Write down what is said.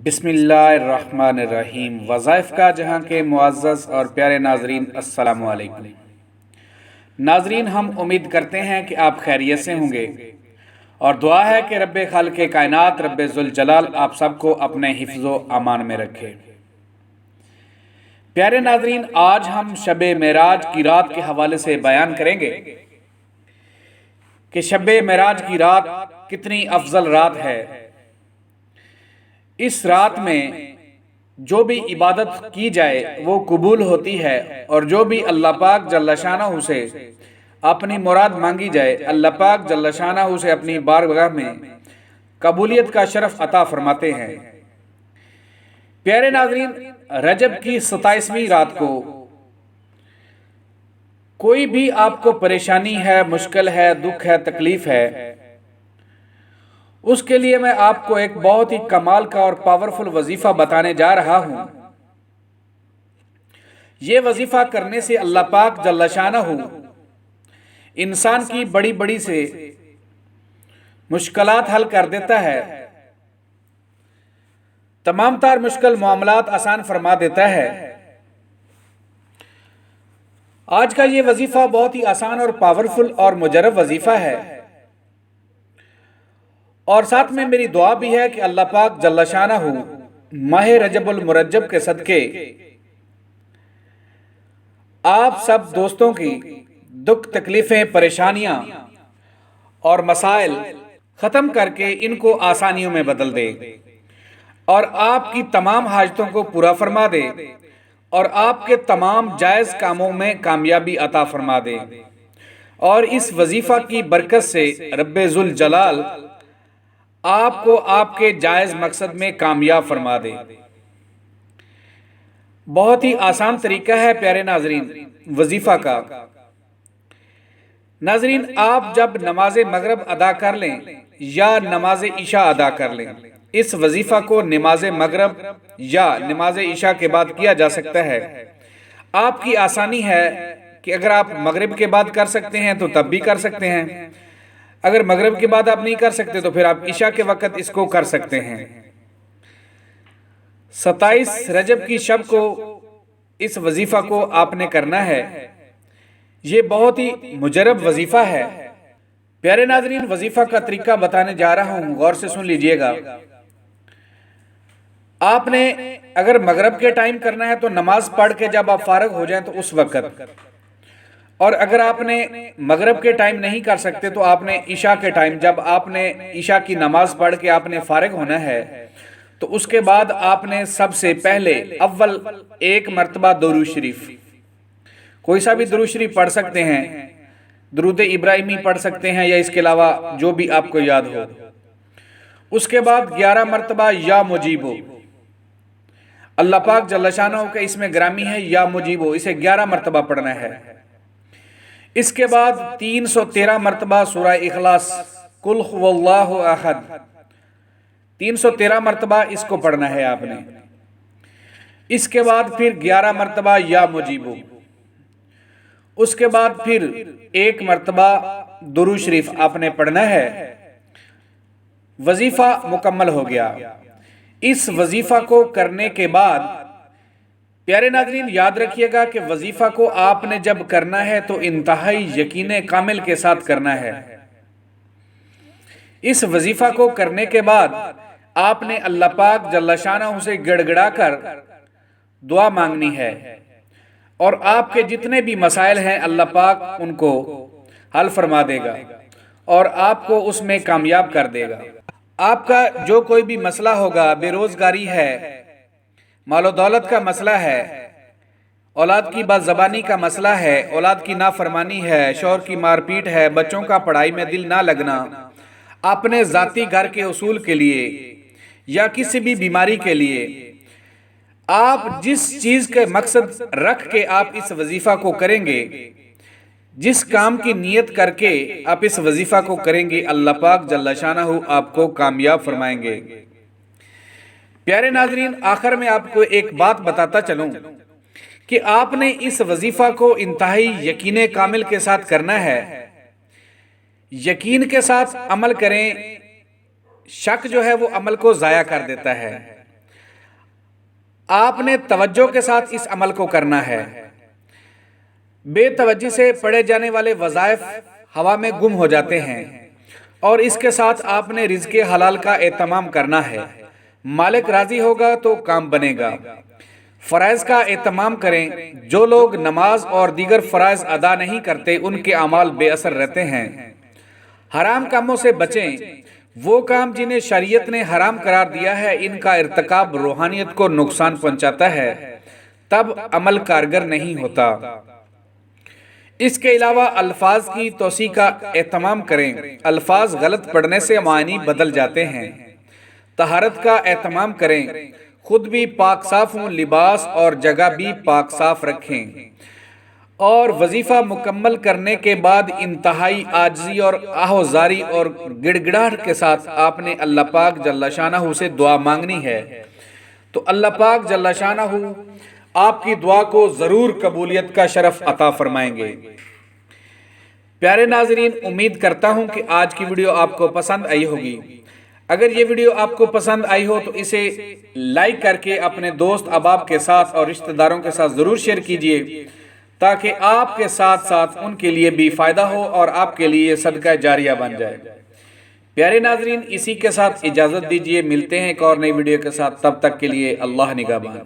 بسم اللہ الرحمن الرحیم۔ وظائف کا جہاں کے معزز اور پیارے ناظرین، السلام علیکم۔ ناظرین، ہم امید کرتے ہیں کہ آپ خیریت سے ہوں گے اور دعا ہے کہ رب خالق کائنات رب ذوالجلال آپ سب کو اپنے حفظ و امان میں رکھے۔ پیارے ناظرین، آج ہم شب معراج کی رات کے حوالے سے بیان کریں گے کہ شب معراج کی رات کتنی افضل رات ہے۔ اس رات میں جو بھی عبادت کی جائے وہ قبول ہوتی ہے، اور جو بھی اللہ پاک جل شانہ سے اپنی مراد مانگی جائے، اللہ پاک جل شانہ سے اپنی بارگاہ میں قبولیت کا شرف عطا فرماتے ہیں۔ پیارے ناظرین، رجب کی 27ویں رات کو کوئی بھی آپ کو پریشانی ہے، مشکل ہے، دکھ ہے، تکلیف ہے، اس کے لیے میں آپ کو ایک بہت ہی کمال کا اور پاورفل وظیفہ بتانے جا رہا ہوں۔ یہ وظیفہ کرنے سے اللہ پاک جل شانہ انسان کی بڑی بڑی سے مشکلات حل کر دیتا ہے، تمام تر مشکل معاملات آسان فرما دیتا ہے۔ آج کا یہ وظیفہ بہت ہی آسان اور پاورفل اور مجرب وظیفہ ہے، اور ساتھ میں میری دعا بھی ہے کہ اللہ پاک جل شانہ ماہ رجب المرجب کے صدقے آپ سب دوستوں کی دکھ تکلیفیں، پریشانیاں اور مسائل ختم کر کے ان کو آسانیوں میں بدل دے، اور آپ کی تمام حاجتوں کو پورا فرما دے، اور آپ کے تمام جائز کاموں میں کامیابی عطا فرما دے، اور اس وظیفہ کی برکت سے رب ذوالجلال آپ کو آپ کے جائز مقصد میں کامیاب فرما دے۔ بہت ہی آسان طریقہ ہے پیارے ناظرین وظیفہ کا۔ ناظرین، آپ جب نماز مغرب ادا کر لیں یا نماز عشاء ادا کر لیں، اس وظیفہ کو نماز مغرب یا نماز عشاء کے بعد کیا جا سکتا ہے۔ آپ کی آسانی ہے کہ اگر آپ مغرب کے بعد کر سکتے ہیں تو تب بھی کر سکتے ہیں، اگر مغرب کے بعد آپ نہیں کر سکتے تو پھر آپ عشاء کے وقت اس کو کر سکتے ہیں۔ 27 رجب کی شب کو اس وظیفہ کو آپ نے کرنا ہے۔ یہ بہت ہی مجرب وظیفہ ہے۔ پیارے ناظرین، وظیفہ کا طریقہ بتانے جا رہا ہوں، غور سے سن لیجئے گا۔ آپ نے اگر مغرب کے ٹائم کرنا ہے تو نماز پڑھ کے جب آپ فارغ ہو جائیں تو اس وقت، اور اگر آپ نے مغرب کے ٹائم نہیں کر سکتے تو آپ نے عشاء کے ٹائم، جب آپ نے عشاء کی نماز پڑھ کے آپ نے فارغ ہونا ہے تو اس کے بعد آپ نے سب سے پہلے اول ایک مرتبہ درود شریف، کوئی سا بھی درود شریف پڑھ سکتے ہیں، درود ابراہیمی پڑھ سکتے ہیں یا اس کے علاوہ جو بھی آپ کو یاد ہو۔ اس کے بعد 11 مرتبہ یا مجیبو، اللہ پاک جل شانہ کا اس میں گرامی ہے یا مجیبو، اسے 11 مرتبہ پڑھنا ہے۔ اس کے بعد 313 مرتبہ سورہ اخلاص قل هو اللہ احد، 313 مرتبہ اس کو پڑھنا ہے آپ نے۔ اس کے بعد پھر 11 مرتبہ یا مجیبو، اس کے بعد پھر 1 مرتبہ درود شریف آپ نے پڑھنا ہے۔ وظیفہ مکمل ہو گیا۔ اس وظیفہ کو کرنے کے بعد پیارے ناظرین یاد رکھیے گا کہ وظیفہ کو آپ نے جب کرنا ہے تو انتہائی یقین کامل کے ساتھ کرنا ہے۔ اس وظیفہ کو کرنے کے بعد آپ نے اللہ پاک جل شانہ سے گڑ گڑا کر دعا مانگنی ہے، اور آپ کے جتنے بھی مسائل ہیں اللہ پاک ان کو حل فرما دے گا اور آپ کو اس میں کامیاب کر دے گا۔ آپ کا جو کوئی بھی مسئلہ ہوگا، بے روزگاری ہے، مال و دولت کا مسئلہ ہے، اولاد کی بد زبانی کا مسئلہ ہے، اولاد کی نافرمانی ہے، شوہر کی مار پیٹ ہے، بچوں کا پڑھائی میں دل نہ لگنا، اپنے ذاتی گھر کے اصول کے لیے یا کسی بھی بیماری کے لیے، آپ جس چیز کے مقصد رکھ کے آپ اس وظیفہ کو کریں گے، جس کام کی نیت کر کے آپ اس وظیفہ کو کریں گے، اللہ پاک جل شانہ آپ کو کامیاب فرمائیں گے۔ پیارے ناظرین، آخر میں آپ کو ایک بات بتاتا چلوں کہ آپ نے اس وظیفہ کو انتہائی یقین کامل کے ساتھ کرنا ہے۔ یقین کے ساتھ عمل کریں، شک جو ہے وہ عمل کو ضائع کر دیتا ہے۔ آپ نے توجہ کے ساتھ اس عمل کو کرنا ہے۔ بے توجہی سے پڑھے جانے والے وظائف ہوا میں گم ہو جاتے ہیں، اور اس کے ساتھ آپ نے رزق حلال کا اہتمام کرنا ہے۔ مالک راضی ہوگا تو کام بنے گا۔ فرائض کا اہتمام کریں۔ جو لوگ نماز اور دیگر فرائض ادا نہیں کرتے ان کے اعمال بے اثر رہتے ہیں۔ حرام کاموں سے بچیں۔ وہ کام جنہیں شریعت نے حرام قرار دیا ہے ان کا ارتکاب روحانیت کو نقصان پہنچاتا ہے، تب عمل کارگر نہیں ہوتا۔ اس کے علاوہ الفاظ کی توسیع کا اہتمام کریں۔ الفاظ غلط پڑھنے سے معنی بدل جاتے ہیں۔ طہارت کا اہتمام کریں۔ خود بھی پاک صاف ہوں، لباس اور جگہ بھی پاک صاف رکھیں، اور وظیفہ مکمل کرنے کے بعد انتہائی عاجزی اور آہوزاری اور گڑ گڑاہٹ کے ساتھ آپ نے اللہ پاک جل شانہ سے دعا مانگنی ہے، تو اللہ پاک جل شانہ آپ کی دعا کو ضرور قبولیت کا شرف عطا فرمائیں گے۔ پیارے ناظرین، امید کرتا ہوں کہ آج کی ویڈیو آپ کو پسند آئی ہوگی۔ اگر یہ ویڈیو آپ کو پسند آئی ہو تو اسے لائک کر کے اپنے دوست احباب کے ساتھ اور رشتہ داروں کے ساتھ ضرور شیئر کیجیے، تاکہ آپ کے ساتھ ساتھ ان کے لیے بھی فائدہ ہو اور آپ کے لیے صدقہ جاریہ بن جائے۔ پیارے ناظرین، اسی کے ساتھ اجازت دیجیے، ملتے ہیں ایک اور نئی ویڈیو کے ساتھ، تب تک کے لیے اللہ نگہبان۔